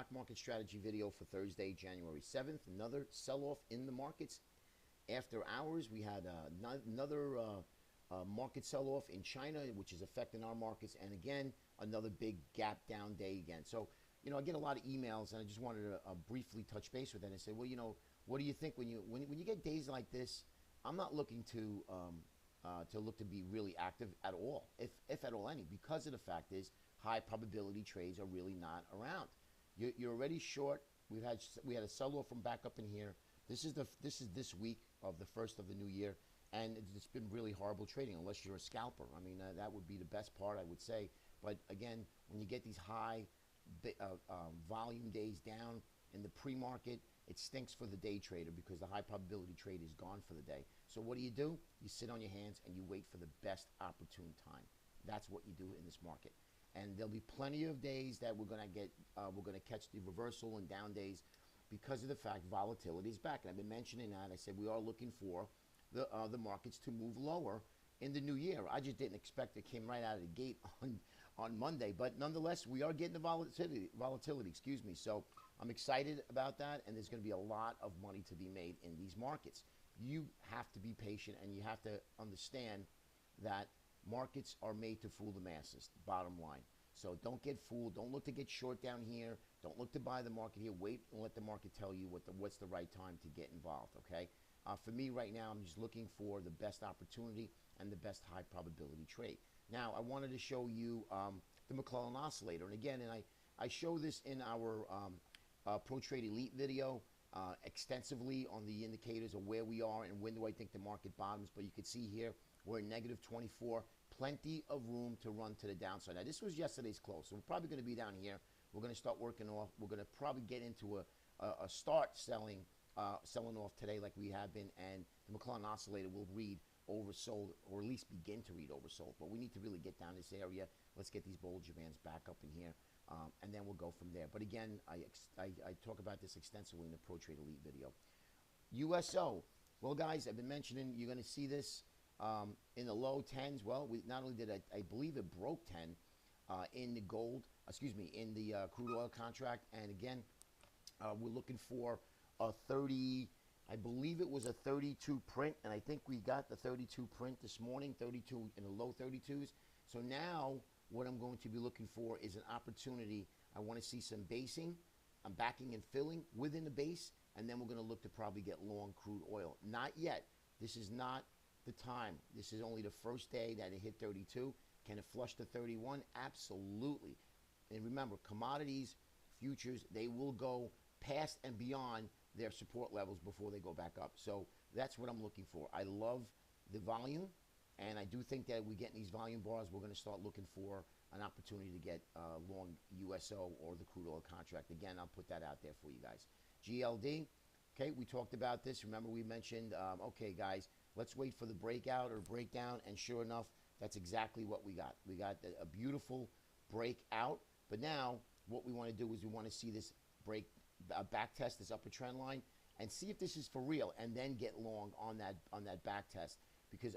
stock market strategy video for Thursday, January 7th. Another sell-off in the markets. After hours, we had another market sell-off in China, which is affecting our markets. And again, another big gap down day again. So, I get a lot of emails, and I just wanted to briefly touch base with that and say, well, what do you think when you get days like this? I'm not looking to look to be really active at all, if at all any, because of the fact is high probability trades are really not around. You're already short. We had a sell-off from back up in here. This is this week of the first of the new year, and it's been really horrible trading unless you're a scalper. I mean, that would be the best part, I would say. But again, when you get these high volume days down in the pre-market, it stinks for the day trader because the high probability trade is gone for the day. So what do? You sit on your hands and you wait for the best opportune time. That's what you do in this market. And there'll be plenty of days that we're gonna catch the reversal and down days because of the fact volatility is back. And I've been mentioning that. I said we are looking for the markets to move lower in the new year. I just didn't expect it came right out of the gate on Monday, but nonetheless, we are getting the volatility. Excuse me. So I'm excited about that, and there's going to be a lot of money to be made in these markets. You have to be patient, and you have to understand that markets are made to fool the masses, bottom line. So don't get fooled. Don't look to get short down here. Don't look to buy the market here. Wait and let the market tell you what's the right time to get involved, okay? For me right now, I'm just looking for the best opportunity and the best high probability trade. Now, I wanted to show you the McClellan Oscillator. And again, I show this in our Pro Trade Elite video extensively on the indicators of where we are and when do I think the market bottoms. But you can see here, we're in negative 24. Plenty of room to run to the downside. Now, this was yesterday's close, so we're probably going to be down here. We're going to start working off. We're going to probably get into a start selling off today like we have been, and the McClellan Oscillator will read oversold, or at least begin to read oversold. But we need to really get down this area. Let's get these Bollinger Bands back up in here, and then we'll go from there. But again, I talk about this extensively in the Pro Trade Elite video. USO. Well, guys, I've been mentioning you're going to see this in the low 10s. Well, we not only did I believe it broke 10 in the gold, in the crude oil contract, and again, we're looking for a 30. I believe it was a 32 print, and I think we got the 32 print this morning, 32 in the low 32s. So now what I'm going to be looking for is an opportunity. I want to see some basing. I'm backing and filling within the base, and then we're going to look to probably get long crude oil. Not yet. This is not the time. This is only the first day that it hit 32. Can it flush to 31? Absolutely. And remember, commodities, futures, they will go past and beyond their support levels before they go back up. So that's what I'm looking for. I love the volume, and I do think that we get in these volume bars, we're going to start looking for an opportunity to get long USO or the crude oil contract. Again, I'll put that out there for you guys. GLD, okay, we talked about this. Remember, we mentioned, okay, guys, let's wait for the breakout or breakdown, and sure enough, that's exactly what we got. We got a beautiful breakout, but now what we want to do is we want to see this back test, this upper trend line, and see if this is for real, and then get long on that back test. Because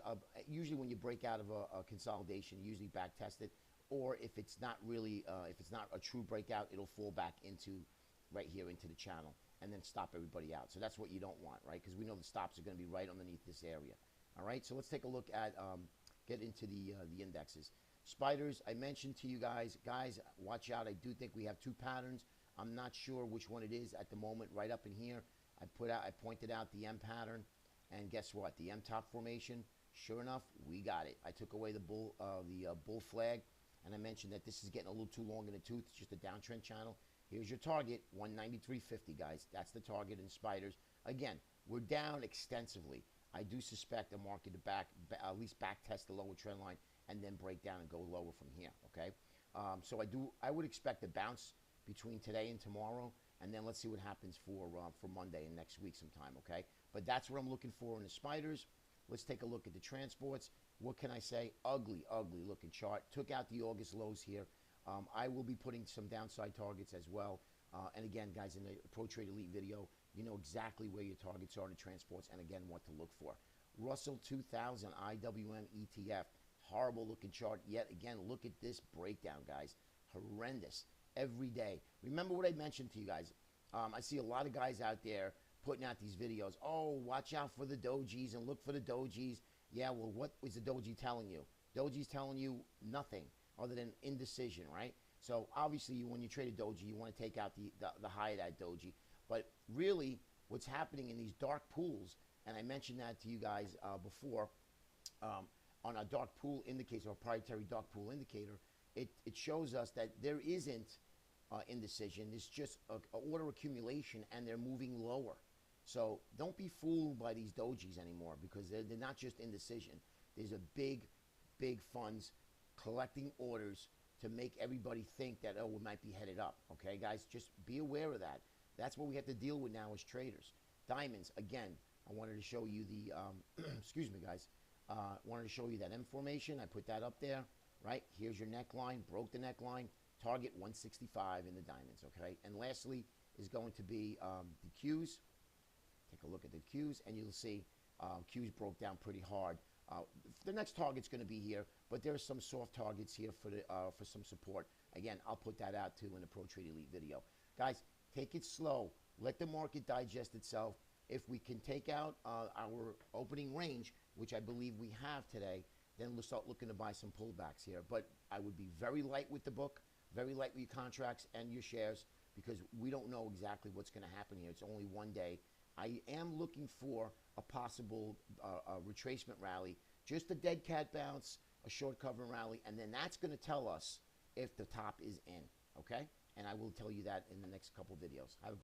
usually when you break out of a consolidation, you usually back test it, or if it's not really, if it's not a true breakout, it'll fall back into right here into the channel and then stop everybody out. So that's what you don't want, right? Because we know the stops are going to be right underneath this area. All right, so let's take a look at get into the indexes. Spiders, I mentioned to you guys, watch out. I do think we have two patterns. I'm not sure which one it is at the moment. Right up in here, I pointed out the M pattern, and guess what? The M top formation. Sure enough, we got it. I took away the bull flag, and I mentioned that this is getting a little too long in the tooth. It's just a downtrend channel. Here's your target, 193.50, guys. That's the target in spiders. Again, we're down extensively. I do suspect a market to at least back test the lower trend line and then break down and go lower from here. Okay, so I would expect a bounce between today and tomorrow, and then let's see what happens for Monday and next week sometime. Okay, but that's what I'm looking for in the spiders. Let's take a look at the transports. What can I say? Ugly looking chart. Took out the August lows here. I will be putting some downside targets as well. And again, guys, in the Pro Trade Elite video, you know exactly where your targets are in the transports, and again, what to look for. Russell 2000 IWM ETF. Horrible looking chart. Yet again, look at this breakdown, guys. Horrendous. every day. Remember what I mentioned to you guys. I see a lot of guys out there putting out these videos. Oh, watch out for the dojis and look for the dojis. Yeah, well, what is the doji telling you? Doji's telling you nothing other than indecision, right? So obviously, when you trade a doji, you want to take out the high of that doji. But really, what's happening in these dark pools, and I mentioned that to you guys before, on a dark pool indicator, or proprietary dark pool indicator, it shows us that there isn't indecision. It's just a order accumulation, and they're moving lower. So don't be fooled by these dojis anymore, because they're not just indecision. There's a big funds collecting orders to make everybody think that, oh, we might be headed up. Okay, guys, just be aware of that. That's what we have to deal with now as traders. Diamonds, again, I wanted to show you the, excuse me, guys. Wanted to show you that M formation. I put that up there, right? Here's your neckline, broke the neckline, target 165 in the diamonds, okay? And lastly is going to be the Qs. Take a look at the Qs, and you'll see Qs broke down pretty hard. The next target's going to be here, but there's some soft targets here for some support. Again, I'll put that out too in the Pro Trade Elite video. Guys, take it slow. Let the market digest itself. If we can take out our opening range, which I believe we have today, then we'll start looking to buy some pullbacks here. But I would be very light with the book, very light with your contracts and your shares, because we don't know exactly what's going to happen here. It's only one day. I am looking for a possible retracement rally, just a dead cat bounce, a short cover rally, and then that's going to tell us if the top is in, okay? And I will tell you that in the next couple videos. Have a